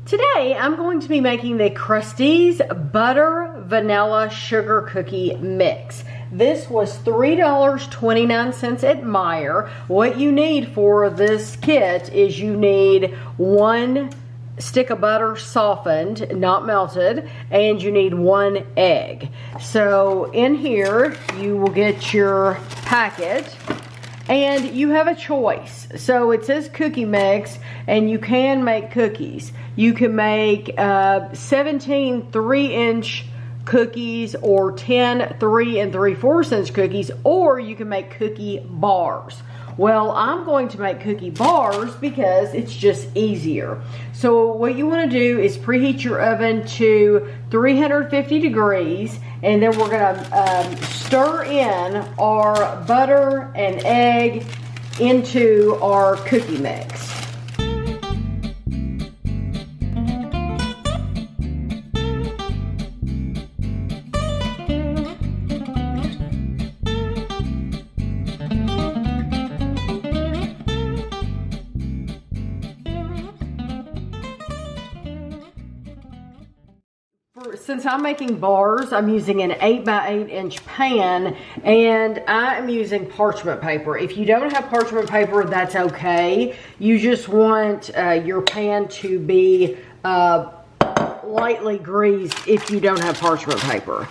Today, I'm going to be making the Krusteaz Butter Vanilla Sugar Cookie Mix. This was $3.29 at Meijer. What you need for this kit is you need 1 stick of butter softened, not melted, and you need 1 egg. So in here, you will get your packet. And you have a choice. So it says cookie mix, and you can make cookies. You can make 17 3-inch cookies or 10 3 3/4 inch cookies, or you can make cookie bars. Well, I'm going to make cookie bars because it's just easier. So what you want to do is preheat your oven to 350 degrees, and then we're going to stir in our butter and egg into our cookie mix. Since I'm making bars, I'm using an 8x8 inch pan, and I am using parchment paper. If you don't have parchment paper, that's okay. You just want your pan to be lightly greased if you don't have parchment paper.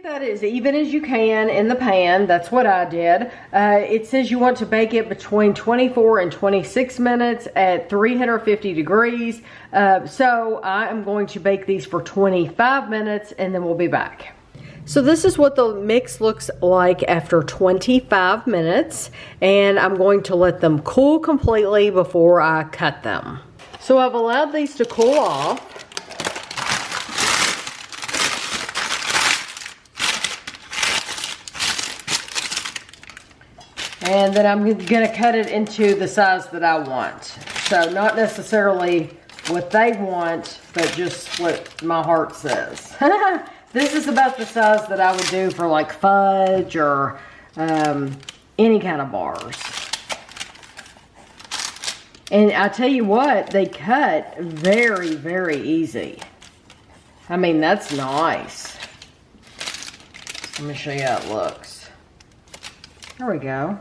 That as even as you can in the pan. That's what I did. It says you want to bake it between 24 and 26 minutes at 350 degrees. So I am going to bake these for 25 minutes and then we'll be back. So this is what the mix looks like after 25 minutes, and I'm going to let them cool completely before I cut them. So I've allowed these to cool off. And then I'm gonna cut it into the size that I want. So not necessarily what they want, but just what my heart says. This is about the size that I would do for like fudge or any kind of bars. And I tell you what, they cut very, very easy. I mean, that's nice. Let me show you how it looks. There we go.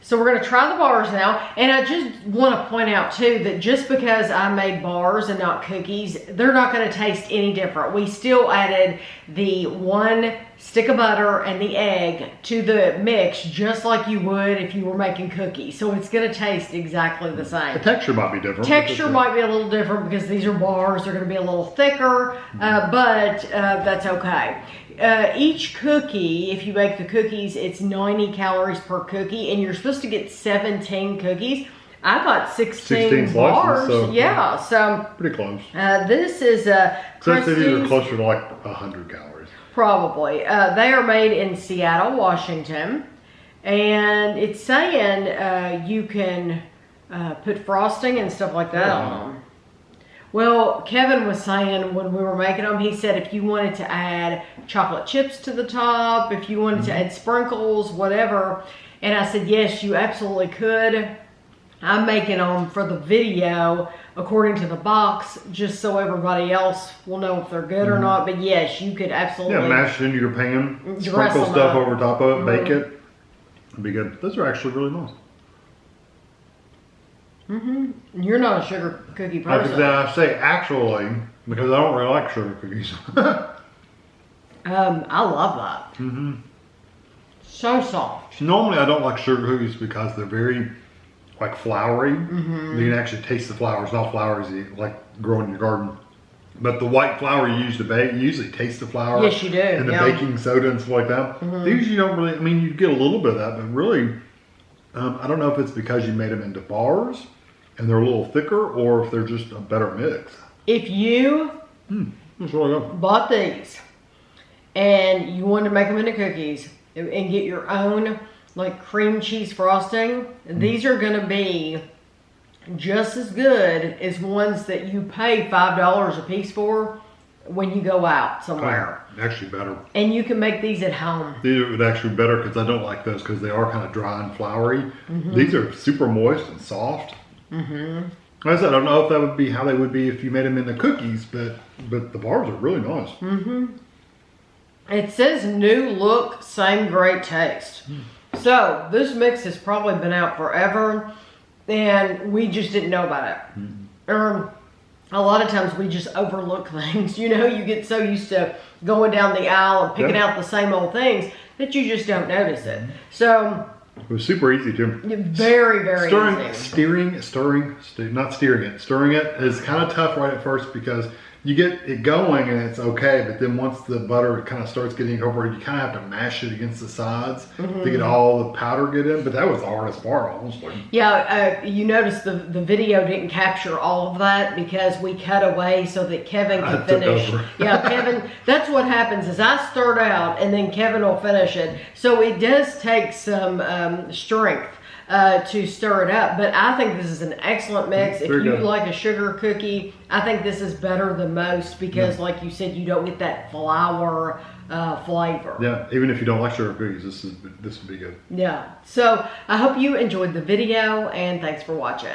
So we're gonna try the bars now, and I just wanna point out too that just because I made bars and not cookies, they're not gonna taste any different. We still added the 1 stick of butter and the egg to the mix just like you would if you were making cookies. So it's gonna taste exactly the same. The texture might be different. Texture might be a little different because these are bars. They're gonna be a little thicker, but that's okay. Each cookie, if you make the cookies, it's 90 calories per cookie, and you're supposed to get 17 cookies. I got 16 bars. So, yeah, so pretty close. this is Krusteaz are closer to like 100 calories. Probably. They are made in Seattle, Washington, and it's saying you can put frosting and stuff like that on them. Well, Kevin was saying when we were making them, he said if you wanted to add chocolate chips to the top, if you wanted to add sprinkles, whatever. And I said, yes, you absolutely could. I'm making them for the video according to the box, just so everybody else will know if they're good or not. But yes, you could absolutely. Yeah, mash it into your pan, sprinkle stuff over top of it, bake it. It'd be good. Those are actually really nice. You're not a sugar cookie person. I say actually because I don't really like sugar cookies. I love that. So soft. Normally I don't like sugar cookies because they're very like floury. You can actually taste the flour. It's not flour as you like grow in your garden. But the white flour you use to bake, you usually taste the flour. Yes, you do. And the baking soda and stuff like that. These you don't really, I mean, you get a little bit of that, but really, I don't know if it's because you made them into bars and they're a little thicker, or if they're just a better mix. If you That's really good. bought these and you wanted to make them into cookies and get your own like cream cheese frosting, these are going to be just as good as ones that you pay $5 a piece for when you go out somewhere. Actually better. And you can make these at home. These are actually better because I don't like those because they are kind of dry and floury. These are super moist and soft. Like I said, I don't know if that would be how they would be if you made them into cookies, but the bars are really nice. It says new look, same great taste. So this mix has probably been out forever, and we just didn't know about it. A lot of times we just overlook things. You know, you get so used to going down the aisle and picking out the same old things that you just don't notice it. So it was super easy too. Very, very easy. Stirring it is kind of tough right at first because you get it going and it's okay, but then once the butter kind of starts getting incorporated, you kind of have to mash it against the sides to get all the powder get in. But that was the hardest part, honestly. Yeah, you notice the video didn't capture all of that because we cut away so that Kevin could finish. Yeah, Kevin, that's what happens is I start out and then Kevin will finish it. So it does take some strength to stir it up, but I think this is an excellent mix. If you like a sugar cookie, I think this is better than most because like you said, you don't get that flour flavor. Yeah, even if you don't like sugar cookies, this would be good. Yeah, so I hope you enjoyed the video and thanks for watching.